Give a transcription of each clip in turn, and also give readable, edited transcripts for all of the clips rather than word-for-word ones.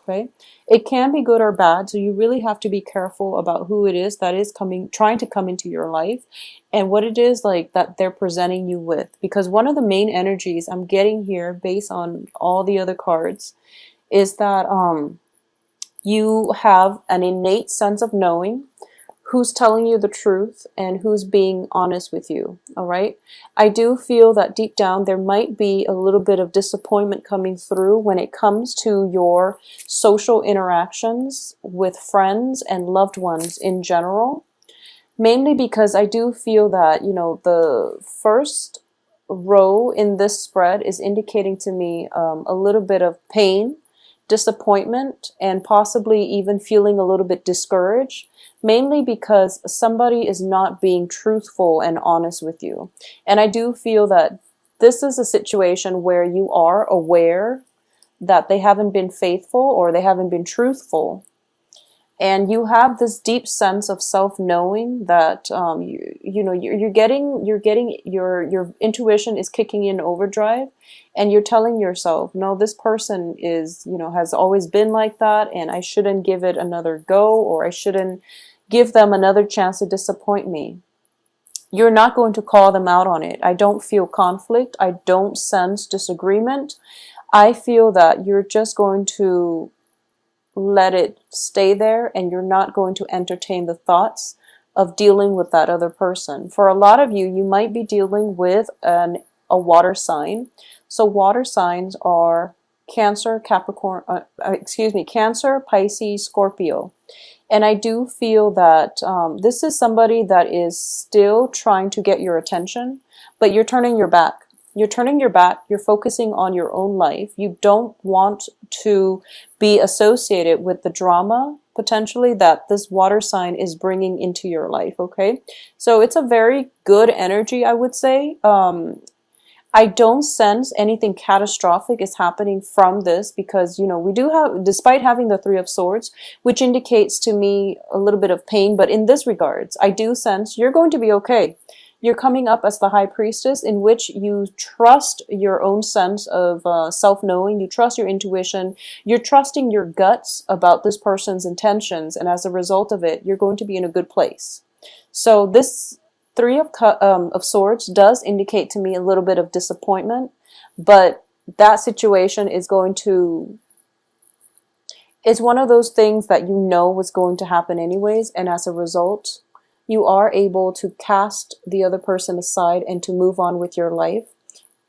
Okay, it can be good or bad, so you really have to be careful about who it is that is trying to come into your life, and what it is like that they're presenting you with. Because one of the main energies I'm getting here, based on all the other cards, is that you have an innate sense of knowing who's telling you the truth and who's being honest with you. All right. I do feel that deep down there might be a little bit of disappointment coming through when it comes to your social interactions with friends and loved ones in general. Mainly because I do feel that, the first row in this spread is indicating to me a little bit of pain, disappointment, and possibly even feeling a little bit discouraged, mainly because somebody is not being truthful and honest with you. And I do feel that this is a situation where you are aware that they haven't been faithful or they haven't been truthful. And you have this deep sense of self-knowing that you're getting your intuition is kicking in overdrive, and you're telling yourself, no, this person is has always been like that, and I shouldn't give it another go, or I shouldn't give them another chance to disappoint me. You're not going to call them out on it. I don't feel conflict. I don't sense disagreement. I feel that you're just going to let it stay there, and you're not going to entertain the thoughts of dealing with that other person. For a lot of you, you might be dealing with a water sign. So water signs are Cancer, Capricorn, Cancer, Pisces, Scorpio. And I do feel that this is somebody that is still trying to get your attention, but you're turning your back. You're turning your back, you're focusing on your own life. You don't want to be associated with the drama, potentially, that this water sign is bringing into your life, okay? So it's a very good energy, I would say. I don't sense anything catastrophic is happening from this because, we do have, despite having the Three of Swords, which indicates to me a little bit of pain, but in this regards, I do sense you're going to be okay. You're coming up as the High Priestess, in which you trust your own sense of self-knowing. You trust your intuition. You're trusting your guts about this person's intentions. And as a result of it, you're going to be in a good place. So this Three of Swords does indicate to me a little bit of disappointment. But that situation is it's one of those things that was going to happen anyways. And as a result, you are able to cast the other person aside and to move on with your life.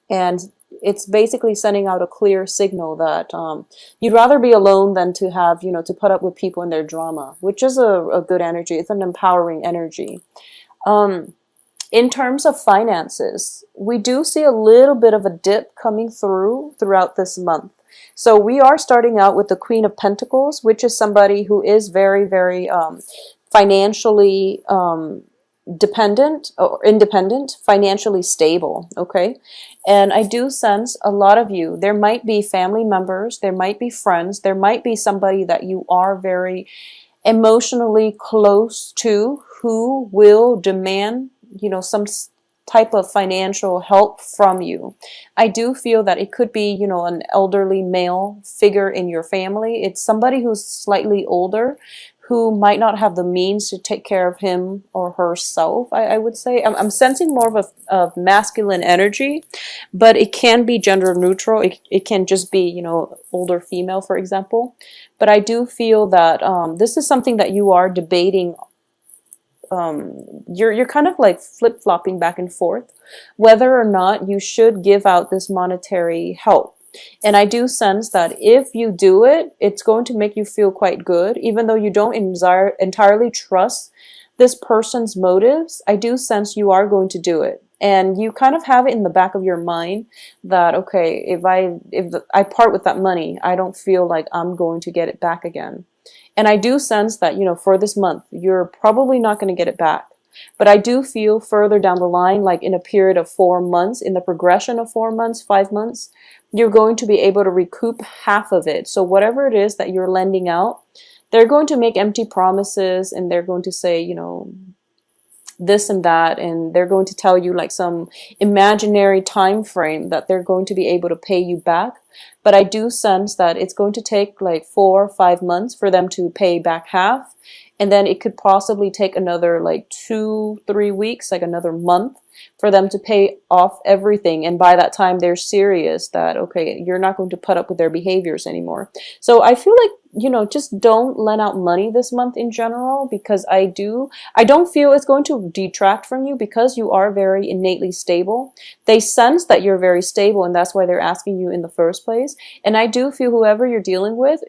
And it's basically sending out a clear signal that you'd rather be alone than to have, to put up with people and their drama, which is a good energy. It's an empowering energy. In terms of finances, we do see a little bit of a dip coming throughout this month. So we are starting out with the Queen of Pentacles, which is somebody who is very, very financially dependent or independent, financially stable, okay? And I do sense a lot of you, there might be family members, there might be friends, there might be somebody that you are very emotionally close to who will demand, some type of financial help from you. I do feel that it could be, an elderly male figure in your family. It's somebody who's slightly older, who might not have the means to take care of him or herself, I would say. I'm sensing more of masculine energy, but it can be gender neutral. It can just be, older female, for example. But I do feel that this is something that you are debating. You're kind of like flip-flopping back and forth, whether or not you should give out this monetary help. And I do sense that if you do it, it's going to make you feel quite good, even though you don't entirely trust this person's motives. I do sense you are going to do it. And you kind of have it in the back of your mind that, okay, if I part with that money, I don't feel like I'm going to get it back again. And I do sense that, for this month, you're probably not going to get it back. But I do feel further down the line, like in a period of 4 months, in the progression of 4 months, 5 months, you're going to be able to recoup half of it. So whatever it is that you're lending out, they're going to make empty promises, and they're going to say, this and that, and they're going to tell you like some imaginary time frame that they're going to be able to pay you back. but I do sense that it's going to take like 4 or 5 months for them to pay back half. And then it could possibly take another like 2, 3 weeks, like another month, for them to pay off everything. And by that time, they're serious that, okay, you're not going to put up with their behaviors anymore. So I feel like, just don't lend out money this month in general, because I don't feel it's going to detract from you, because you are very innately stable. They sense that you're very stable, and that's why they're asking you in the first place. And I do feel whoever you're dealing with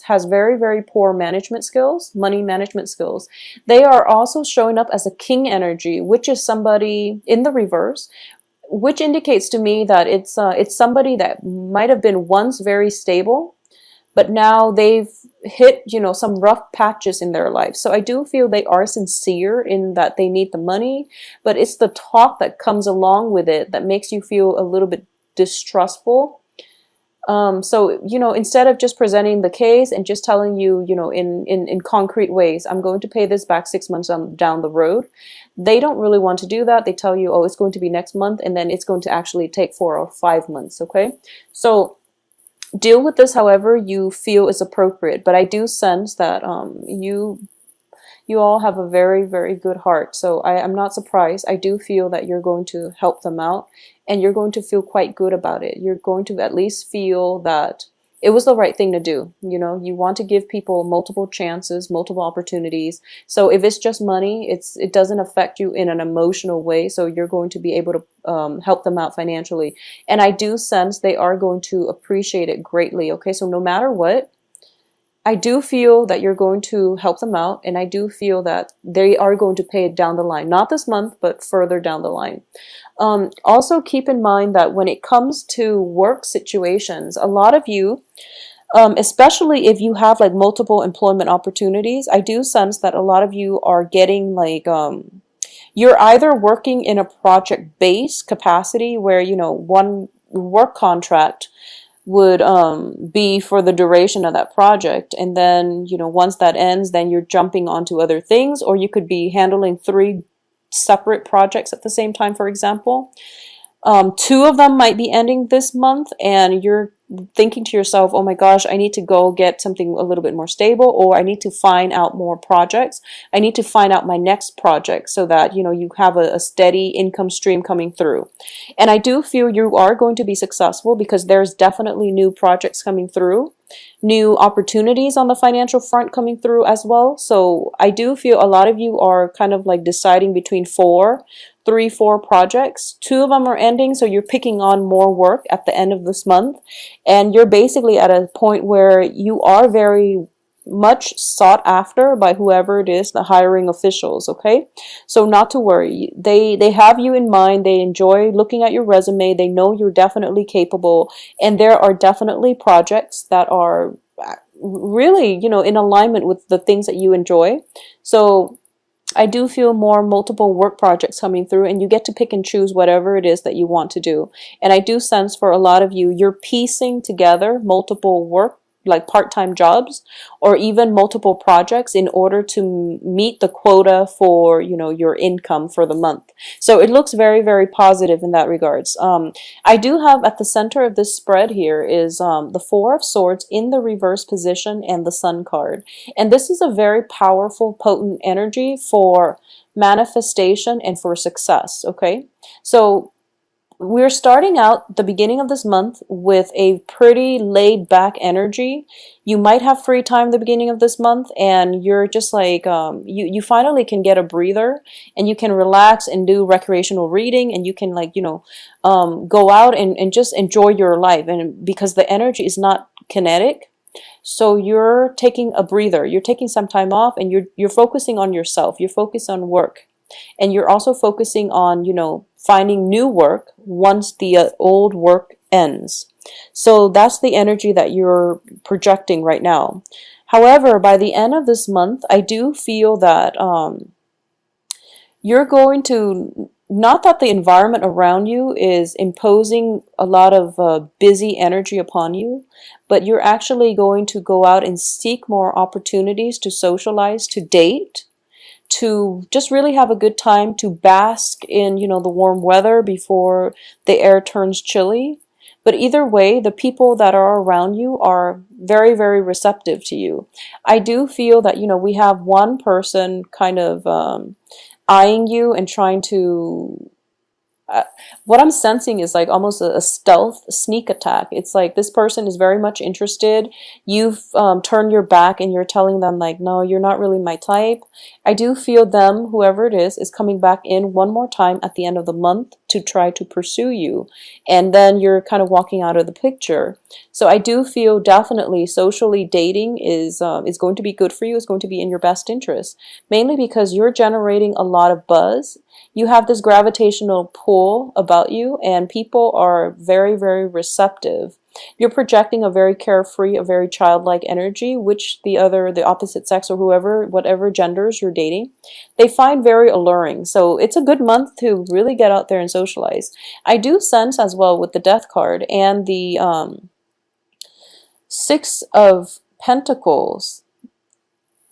has very, very poor management skills, money management skills. They are also showing up as a king energy, which is somebody in the reverse, which indicates to me that it's somebody that might have been once very stable, but now they've hit, some rough patches in their life. So I do feel they are sincere in that they need the money, but it's the talk that comes along with it that makes you feel a little bit distrustful. So, instead of just presenting the case and just telling you, in concrete ways, I'm going to pay this back 6 months down the road, they don't really want to do that. They tell you, oh, it's going to be next month, and then it's going to actually take 4 or 5 months, okay? So deal with this however you feel is appropriate. But I do sense that you all have a very, very good heart. So I'm not surprised. I do feel that you're going to help them out, and you're going to feel quite good about it. You're going to at least feel that it was the right thing to do. You want to give people multiple chances, multiple opportunities. So if it's just money, it doesn't affect you in an emotional way. So you're going to be able to help them out financially. And I do sense they are going to appreciate it greatly. Okay, so no matter what, I do feel that you're going to help them out, and I do feel that they are going to pay it down the line. Not this month, but further down the line. Also keep in mind that when it comes to work situations, a lot of you, especially if you have like multiple employment opportunities, I do sense that a lot of you are getting like, you're either working in a project-based capacity where, one work contract would be for the duration of that project, and then once that ends, then you're jumping onto other things, or you could be handling 3 separate projects at the same time, for example. 2 of them might be ending this month, and you're thinking to yourself, oh my gosh, I need to go get something a little bit more stable, or I need to find out more projects. I need to find out my next project so that, you have a steady income stream coming through. And I do feel you are going to be successful, because there's definitely new projects coming through, new opportunities on the financial front coming through as well. So I do feel a lot of you are kind of like deciding between 4 projects. 2 of them are ending, so you're picking on more work at the end of this month, and you're basically at a point where you are very much sought after by whoever it is, the hiring officials, okay? So not to worry. They have you in mind. They enjoy looking at your resume. They know you're definitely capable, and there are definitely projects that are really, in alignment with the things that you enjoy. So I do feel more multiple work projects coming through, and you get to pick and choose whatever it is that you want to do. And I do sense for a lot of you, you're piecing together multiple work, like part-time jobs, or even multiple projects in order to meet the quota for, your income for the month. So it looks very, very positive in that regards. I do have at the center of this spread here is the 4 of Swords in the reverse position and the Sun card. And this is a very powerful, potent energy for manifestation and for success, okay? So we're starting out the beginning of this month with a pretty laid back energy. You might have free time the beginning of this month, and you're just like, you finally can get a breather, and you can relax and do recreational reading, and you can go out and just enjoy your life. And because the energy is not kinetic, so you're taking a breather, you're taking some time off, and you're focusing on yourself, you're focused on work. And you're also focusing on, finding new work once the old work ends. So that's the energy that you're projecting right now. However, by the end of this month, I do feel that you're going to, not that the environment around you is imposing a lot of busy energy upon you, but you're actually going to go out and seek more opportunities to socialize, to date, to just really have a good time, to bask in, the warm weather before the air turns chilly. But either way, the people that are around you are very, very receptive to you. I do feel that, we have one person kind of eyeing you and trying to uh, what I'm sensing is like almost a stealth sneak attack. It's like this person is very much interested. You've turned your back and you're telling them like, no, you're not really my type. I do feel them, whoever it is coming back in one more time at the end of the month to try to pursue you. And then you're kind of walking out of the picture. So I do feel definitely socially dating is going to be good for you. It's going to be in your best interest, mainly because you're generating a lot of buzz. You have this gravitational pull about you, and people are very, very receptive. You're projecting a very carefree, a very childlike energy, which the opposite sex or whoever, whatever genders you're dating, they find very alluring. So it's a good month to really get out there and socialize. I do sense as well with the Death card and the Six of Pentacles.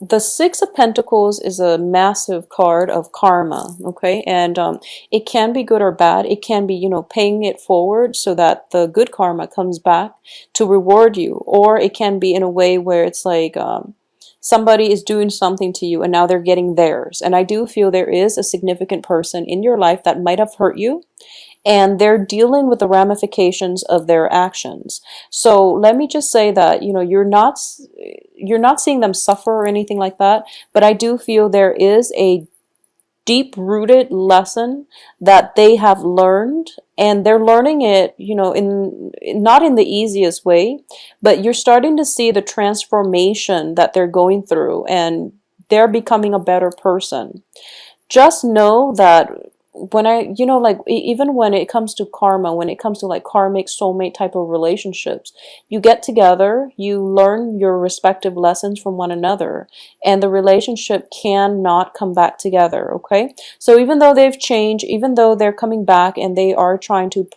The Six of Pentacles is a massive card of karma, okay? And it can be good or bad. It can be, paying it forward so that the good karma comes back to reward you. Or it can be in a way where it's like somebody is doing something to you and now they're getting theirs. And I do feel there is a significant person in your life that might have hurt you, and they're dealing with the ramifications of their actions. So let me just say that, you're not seeing them suffer or anything like that, but I do feel there is a deep-rooted lesson that they have learned, and they're learning it, in not in the easiest way, but you're starting to see the transformation that they're going through, and they're becoming a better person. Just know that when even when it comes to karma, when it comes to like karmic soulmate type of relationships, you get together, you learn your respective lessons from one another, and the relationship cannot come back together, okay? So even though they've changed, even though they're coming back and they are trying to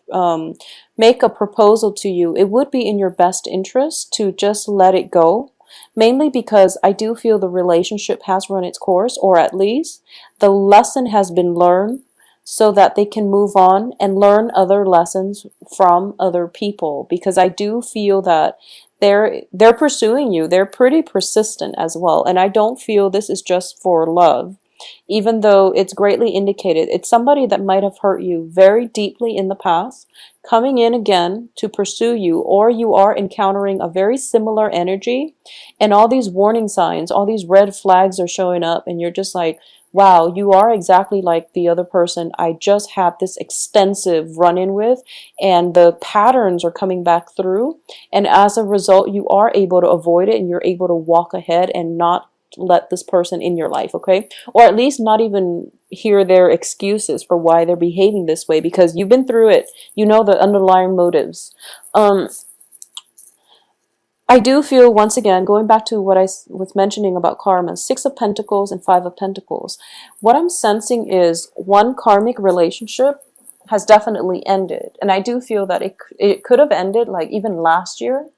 make a proposal to you, it would be in your best interest to just let it go. Mainly because I do feel the relationship has run its course, or at least the lesson has been learned, so that they can move on and learn other lessons from other people. Because I do feel that they're pursuing you. They're pretty persistent as well. And I don't feel this is just for love, even though it's greatly indicated. It's somebody that might have hurt you very deeply in the past, coming in again to pursue you, or you are encountering a very similar energy, and all these warning signs, all these red flags are showing up, and you're just like, wow, you are exactly like the other person I just had this extensive run-in with, and the patterns are coming back through, and as a result, you are able to avoid it, and you're able to walk ahead and not let this person in your life, okay? Or at least not even hear their excuses for why they're behaving this way, because you've been through it. You know the underlying motives. I do feel, once again, going back to what I was mentioning about karma, Six of Pentacles and Five of Pentacles, what I'm sensing is one karmic relationship has definitely ended. And I do feel that it could have ended like even last year,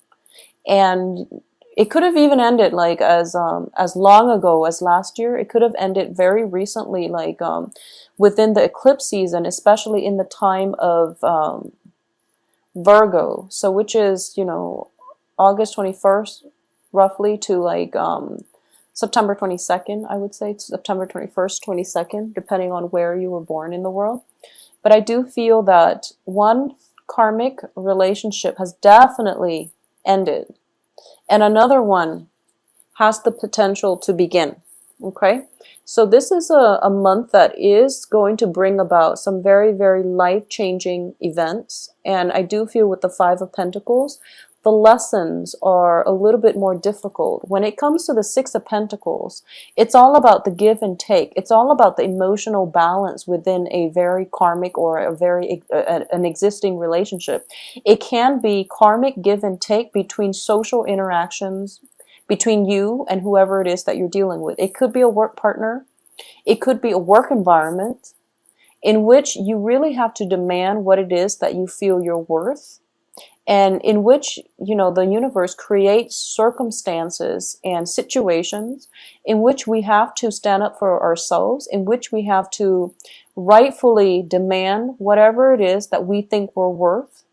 and it could have even ended like as long ago as last year. It could have ended very recently, like within the eclipse season, especially in the time of Virgo. So which is, August 21st, roughly, to like September 22nd, I would say, September 21st, 22nd, depending on where you were born in the world. But I do feel that one karmic relationship has definitely ended, and another one has the potential to begin, okay? So this is a month that is going to bring about some very, very life-changing events, and I do feel with the Five of Pentacles, the lessons are a little bit more difficult. When it comes to the Six of Pentacles, it's all about the give and take. It's all about the emotional balance within a very karmic or an existing relationship. It can be karmic give and take between social interactions, between you and whoever it is that you're dealing with. It could be a work partner. It could be a work environment in which you really have to demand what it is that you feel you're worth, and in which, the universe creates circumstances and situations in which we have to stand up for ourselves, in which we have to rightfully demand whatever it is that we think we're worth.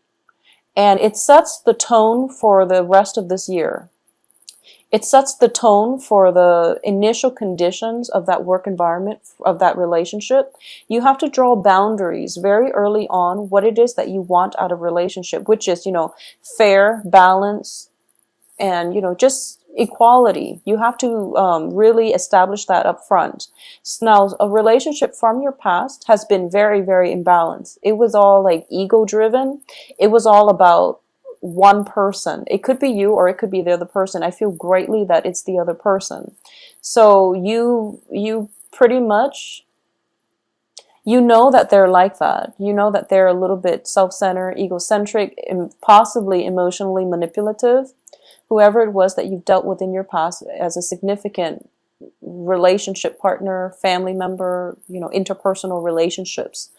And it sets the tone for the rest of this year. It sets the tone for the initial conditions of that work environment, of that relationship. You have to draw boundaries very early on, what it is that you want out of a relationship, which is, fair, balance, and, just equality. You have to really establish that up front. So now, a relationship from your past has been very, very imbalanced. It was all like ego driven. It was all about one person. It could be you or it could be the other person. I feel greatly that it's the other person. So you pretty much, that they're like that. You know that they're a little bit self-centered, egocentric, and possibly emotionally manipulative. Whoever it was that you've dealt with in your past as a significant relationship partner, family member, interpersonal relationships.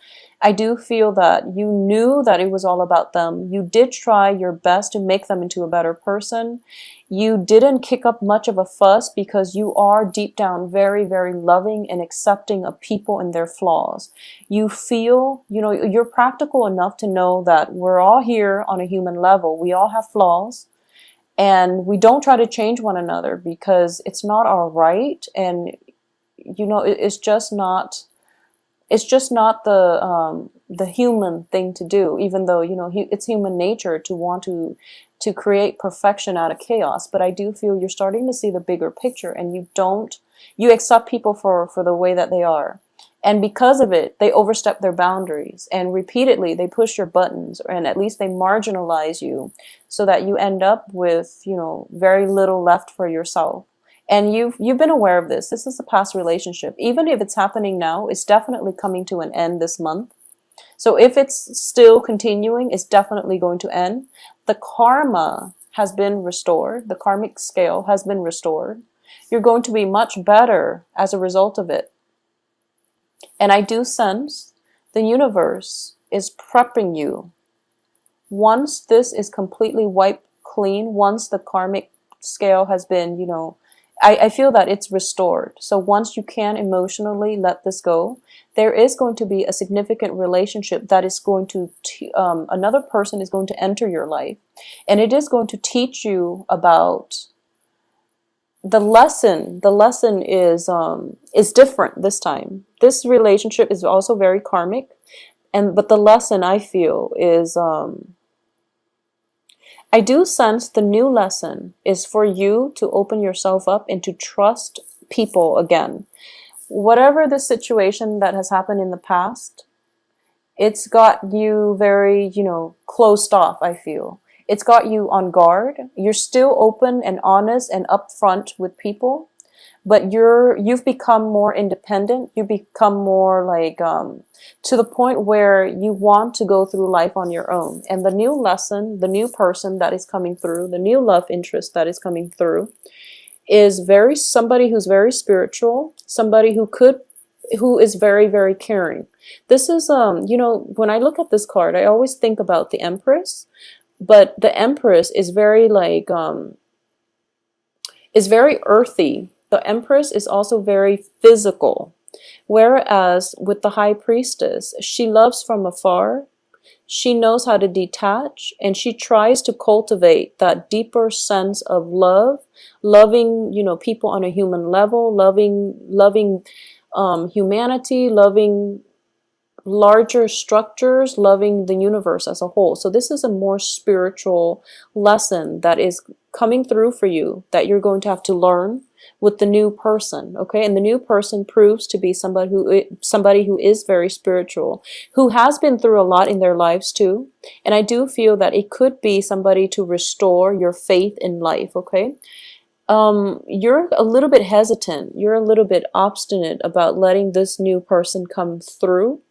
I do feel that you knew that it was all about them. You did try your best to make them into a better person. You didn't kick up much of a fuss because you are deep down very, very loving and accepting of people and their flaws. You feel, you're practical enough to know that we're all here on a human level. We all have flaws. And we don't try to change one another because it's not our right, and it's just not the human thing to do. Even though it's human nature to want to create perfection out of chaos. But I do feel you're starting to see the bigger picture, and you accept people for the way that they are. And because of it, they overstep their boundaries, and repeatedly they push your buttons, and at least they marginalize you so that you end up with, very little left for yourself. And you've been aware of this. This is a past relationship. Even if it's happening now, it's definitely coming to an end this month. So if it's still continuing, it's definitely going to end. The karma has been restored. The karmic scale has been restored. You're going to be much better as a result of it. And I do sense the universe is prepping you. Once this is completely wiped clean, once the karmic scale has been, I feel that it's restored. So once you can emotionally let this go, there is going to be a significant relationship that is going to, another person is going to enter your life. And it is going to teach you about the lesson. The lesson is different this time. This relationship is also very karmic, but the lesson I feel is I do sense the new lesson is for you to open yourself up and to trust people again. Whatever the situation that has happened in the past, it's got you very, closed off, I feel. It's got you on guard. You're still open and honest and upfront with people, but you've become more independent. You become more like to the point where you want to go through life on your own. And the new lesson, the new person that is coming through, the new love interest that is coming through, is somebody who's very spiritual, somebody who is very, very caring. This is when I look at this card, I always think about the Empress. But the Empress is very is very earthy. The Empress is also very physical. Whereas with the High Priestess, she loves from afar. She knows how to detach, and she tries to cultivate that deeper sense of love, loving, people on a human level, loving humanity, loving larger structures, loving the universe as a whole. So this is a more spiritual lesson that is coming through for you that you're going to have to learn with the new person, okay? And the new person proves to be somebody who is very spiritual, who has been through a lot in their lives too. And I do feel that it could be somebody to restore your faith in life, okay? You're a little bit hesitant. You're a little bit obstinate about letting this new person come through.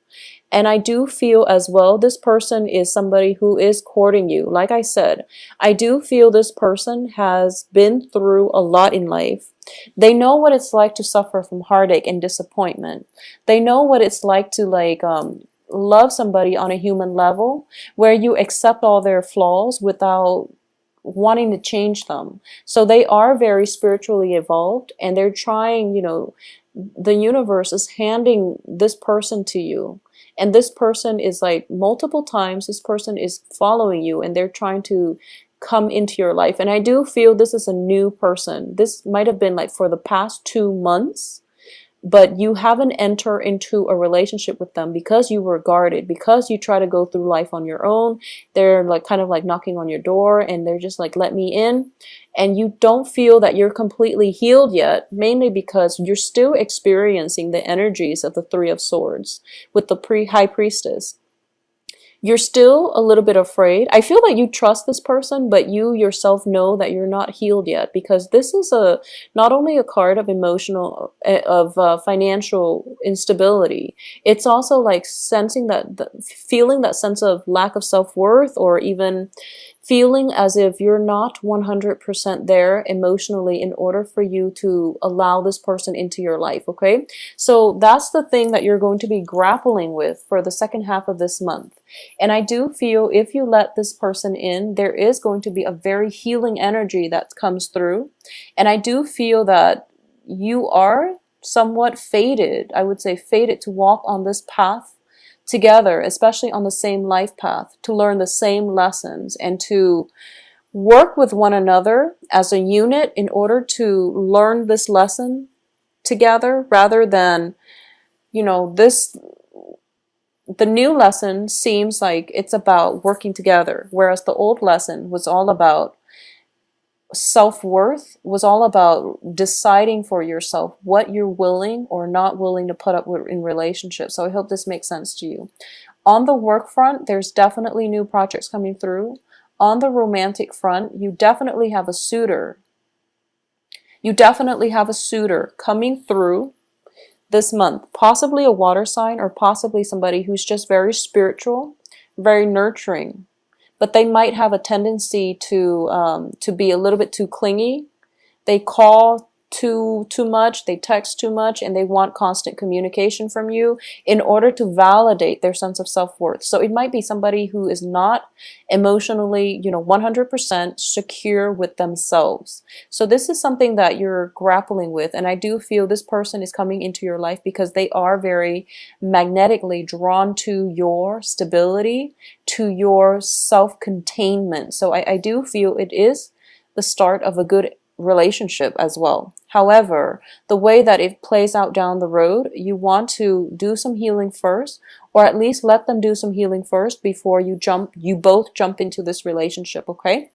And I do feel as well, this person is somebody who is courting you. Like I said, I do feel this person has been through a lot in life. They know what it's like to suffer from heartache and disappointment. They know what it's like to love somebody on a human level, where you accept all their flaws without wanting to change them. So they are very spiritually evolved, and they're trying, the universe is handing this person to you. And this person is like multiple times, this person is following you and they're trying to come into your life. And I do feel this is a new person. This might have been like for the past 2 months, but you haven't entered into a relationship with them because you were guarded, because you try to go through life on your own. They're like kind of like knocking on your door and they're just like, let me in. And you don't feel that you're completely healed yet, mainly because you're still experiencing the energies of the Three of Swords with the high priestess. You're still a little bit afraid. I feel that you trust this person, but you yourself know that you're not healed yet, because this is a not only a card of emotional of financial instability. It's also like sensing that feeling that sense of lack of self-worth, or even feeling as if you're not 100% there emotionally in order for you to allow this person into your life. Okay, so that's the thing that you're going to be grappling with for the second half of this month. And I do feel if you let this person in, there is going to be a very healing energy that comes through. And I do feel that you are somewhat fated, I would say fated, to walk on this path together, especially on the same life path, to learn the same lessons and to work with one another as a unit in order to learn this lesson together, rather than, you know, this the new lesson seems like it's about working together, whereas the old lesson was all about self-worth, was all about deciding for yourself what you're willing or not willing to put up with in relationships. So I hope this makes sense to you. On the work front, there's definitely new projects coming through. On the romantic front, you definitely have a suitor. You definitely have a suitor coming through this month, possibly a water sign, or possibly somebody who's just very spiritual, very nurturing, but they might have a tendency to be a little bit too clingy. They call too much, they text too much, and they want constant communication from you in order to validate their sense of self-worth. So it might be somebody who is not emotionally, 100% secure with themselves. So this is something that you're grappling with, and I do feel this person is coming into your life because they are very magnetically drawn to your stability, to your self-containment. So I do feel it is the start of a good relationship as well. However, the way that it plays out down the road, you want to do some healing first, or at least let them do some healing first before you both jump into this relationship, okay?